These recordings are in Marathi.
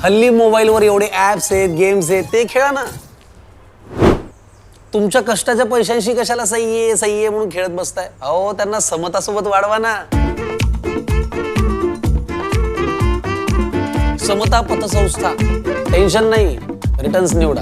हल्ली मोबाईलवर एवढे ॲप्स आहेत, गेम्स आहेत, ते खेळा ना. तुमच्या कष्टाच्या पैशांशी कशाला सही आहे म्हणून खेळत बसताय. अहो, त्यांना समतासोबत वाढवा ना. समता पतसंस्था, टेन्शन नाही, रिटर्न्स निवडा.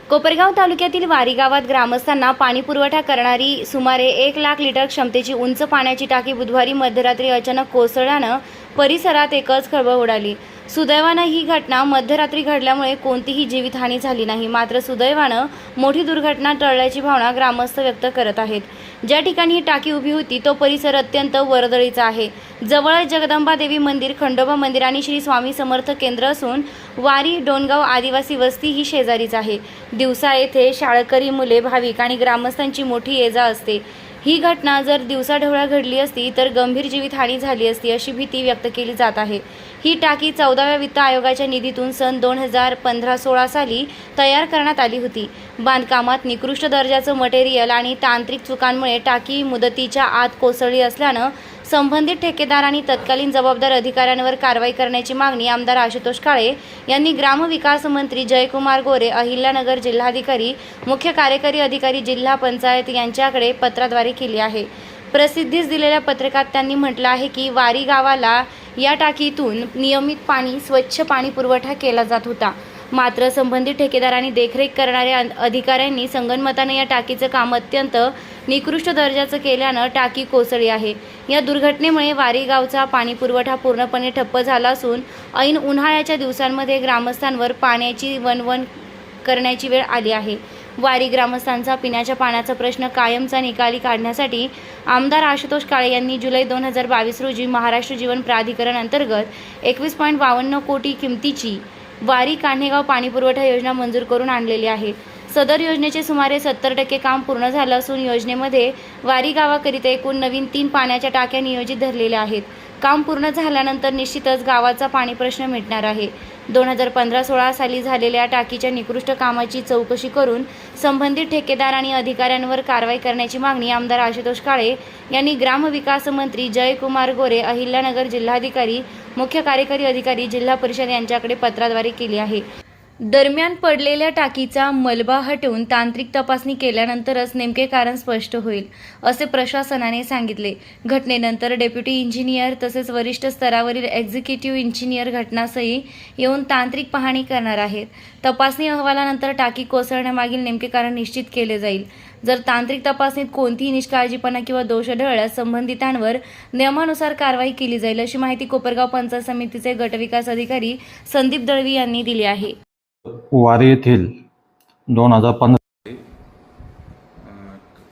कोपरगाव तालुक्यातील वारी गावात ग्रामस्थांना पाणी पुरवठा करणारी सुमारे 1 लाख लिटर क्षमतेची उंच पाण्याची टाकी बुधवारी मध्यरात्री अचानक कोसळल्यानं परिसरात एकच खळबळ उडाली. सुदैवानं ही घटना मध्यरात्री घडल्यामुळे कोणतीही जीवितहानी झाली नाही. मात्र सुदैवानं मोठी दुर्घटना टळल्याची भावना ग्रामस्थ व्यक्त करत आहेत. ज्या ठिकाणी ही टाकी उभी होती तो परिसर अत्यंत वर्दळीचा आहे. जवळच जगदंबा देवी मंदिर, खंडोबा मंदिर आणि श्री स्वामी समर्थ केंद्र असून वारी डोणगाव आदिवासी वस्ती ही शेजारीच आहे. दिवसा येथे शाळकरी मुले, भाविक आणि ग्रामस्थांची मोठी ये-जा असते. ही घटना जर दिवसाढवळ्या घडली असती तर गंभीर जीवितहानी झाली असती अशी भीती व्यक्त केली जात आहे. ही टाकी 14व्या वित्त आयोगाच्या निधीतून सन 2015-16 साली तयार करण्यात आली होती. बांधकामात निकृष्ट दर्जाचं मटेरियल आणि तांत्रिक चुकांमुळे टाकी मुदतीच्या आत कोसळली असल्यानं संबंधित ठेकेदार आणि तत्कालीन जबाबदार अधिकाऱ्यांवर कारवाई करण्याची मागणी आमदार आशुतोष काळे यांनी ग्रामविकास मंत्री जयकुमार गोरे, अहिल्यानगर जिल्हाधिकारी, मुख्य कार्यकारी अधिकारी, जिल्हा पंचायत यांच्याकडे पत्राद्वारे केली आहे. प्रसिद्धीस दिलेल्या पत्रकात त्यांनी म्हटलं आहे की वारी गावाला या टाकीतून नियमित स्वच्छ पाणी पुरवठा केला जात होता. मात्र संबंधित ठेकेदार आणि देखरेख करणाऱ्या अधिकाऱ्यांनी संगनमताने या टाकीचं काम अत्यंत निकृष्ट दर्जाचं केल्यानं टाकी कोसळली आहे. या दुर्घटनेमुळे वारी गावचा पाणी पुरवठा पूर्णपणे ठप्प झाला असून ऐन उन्हाळ्याच्या दिवसांमध्ये ग्रामस्थांवर पाण्याची वणवण करण्याची वेळ आली आहे. वारी ग्रामस्थांचा पिण्याच्या पाण्याचा प्रश्न कायमचा निकाली काढण्यासाठी आमदार आशुतोष काळे यांनी जुलै 2022 रोजी महाराष्ट्र जीवन प्राधिकरण अंतर्गत 21.52 कोटी किमतीची वारी कान्हेगाव पाणीपुरवठा योजना मंजूर करून आणलेली आहे. सदर योजनेचे सुमारे 70% काम पूर्ण झालं असून योजनेमध्ये वारी गावाकरिता एकूण नवीन 3 पाण्याच्या टाक्या नियोजित धरलेल्या आहेत. काम पूर्ण झाल्यानंतर निश्चितच गावाचा पाणी प्रश्न मिटणार आहे. 2015-16 साली झालेल्या टाकीच्या निकृष्ट कामाची चौकशी करून संबंधित ठेकेदार आणि अधिकाऱ्यांवर कारवाई करण्याची मागणी आमदार आशुतोष काळे यांनी ग्रामविकास मंत्री जयकुमार गोरे, अहिल्यानगर जिल्हाधिकारी, मुख्य कार्यकारी अधिकारी, जिल्हा परिषद यांच्याकडे पत्राद्वारे केली आहे. दरम्यान पडलेल्या टाकीचा मलबा हटवून तांत्रिक तपासणी केल्यानंतरच नेमके कारण स्पष्ट होईल, असे प्रशासनाने सांगितले. घटनेनंतर डेप्युटी इंजिनियर तसेच वरिष्ठ स्तरावरील एक्झिक्युटिव्ह इंजिनियर घटनास्थळी येऊन तांत्रिक पाहणी करणार आहेत. तपासणी अहवालानंतर टाकी कोसळण्यामागील नेमके कारण निश्चित केले जाईल. जर तांत्रिक तपासणीत कोणतीही निष्काळजीपणा किंवा दोष आढळल्यास संबंधितांवर नियमानुसार कारवाई केली जाईल, अशी माहिती कोपरगाव पंचायत समितीचे गटविकास अधिकारी संदीप दळवी यांनी दिली आहे. वारी येथील 2015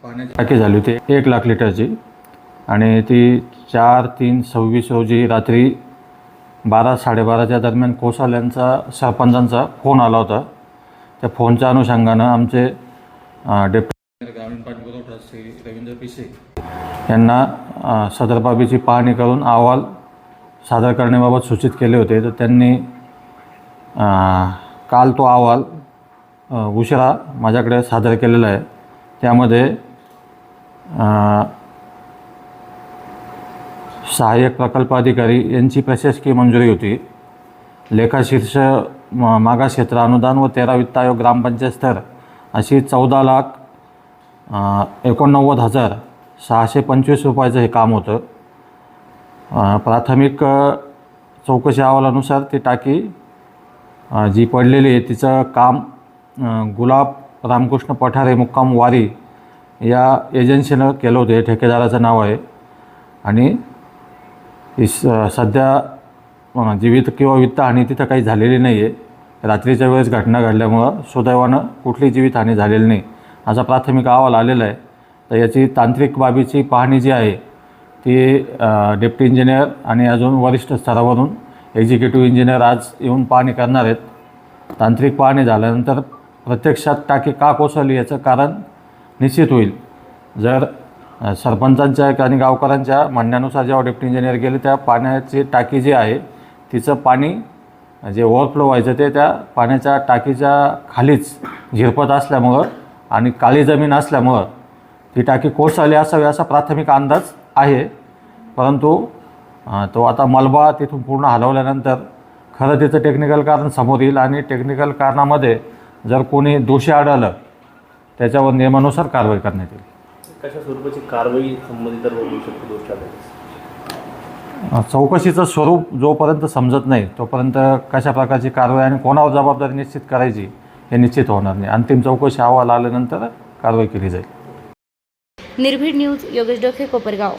पाण्याची टाकी झाली होती 1 लाख लिटरची आणि ती 4/3/26 रोजी रात्री 12-12:30च्या दरम्यान कोसळल्याचा सरपंचांचा फोन आला होता. त्या फोनच्या अनुषंगानं आमचे डेप्युटी ग्रामीण पाणी पुरवठा श्री रवींद्र पिसे यांना सदर बाबीची पाहणी करून अहवाल सादर करण्याबाबत सूचित केले होते. तर त्यांनी काल तो अहवाल उशिरा माझ्याकडे सादर केलेला आहे. त्यामध्ये सहाय्यक प्रकल्प अधिकारी यांची प्रशासकीय मंजुरी होती. लेखाशीर्ष मागास क्षेत्र अनुदान व 13 वित्त आयोग ग्रामपंचायत स्तर अशी 14,89,625 रुपयाचं हे काम होतं. प्राथमिक चौकशी अहवालानुसार ती टाकी जी पडलेली आहे तिचं काम गुलाब रामकृष्ण पठारे मुक्काम वारी या एजन्सीनं केलं होतं. हे ठेकेदाराचं नाव आहे आणि सध्या जीवित किंवा वित्तहानी तिथं काही झालेली नाही आहे. रात्रीच्या वेळेस घटना घडल्यामुळं सुदैवानं कुठली जीवितहानी झालेली नाही असा प्राथमिक अहवाल आलेला आहे. तर याची तांत्रिक बाबीची पाहणी जी आहे ती डेप्टी इंजिनियर आणि अजून वरिष्ठ स्तरावरून एक्झिक्युटिव्ह इंजिनियर आज येऊन पाहणी करणार आहेत. तांत्रिक पाहणी झाल्यानंतर प्रत्यक्षात टाकी का कोसळली याचं कारण निश्चित होईल. जर सरपंचांच्या आणि गावकऱ्यांच्या म्हणण्यानुसार जेव्हा डेप्टी इंजिनियर गेले त्या पाण्याची टाकी जी आहे तिचं पाणी जे ओव्हरफ्लो व्हायचं ते त्या पाण्याच्या टाकीच्या खालीच झिरपत असल्यामुळं आणि काळी जमीन असल्यामुळं ती टाकी कोसळली असावी असा प्राथमिक अंदाज आहे. परंतु तो आता मलबा तिथून पूर्ण हलवल्यानंतर खरं त्याचं टेक्निकल कारण समोर येईल आणि टेक्निकल कारणामध्ये जर कोणी दोषी आढळलं त्याच्यावर नियमानुसार कारवाई करण्यात येईल. कशा स्वरूपाची कारवाई संबंधित होऊ शकते दोष आढळल्यास? चौकशीचं स्वरूप जोपर्यंत समजत नाही तोपर्यंत कशा प्रकारची कारवाई आणि कोणावर जबाबदारी निश्चित करायची हे निश्चित होणार नाही. अंतिम चौकशी अहवाल आल्यानंतर कारवाई केली जाईल. निर्भीड न्यूज, योगेश डोके, कोपरगाव.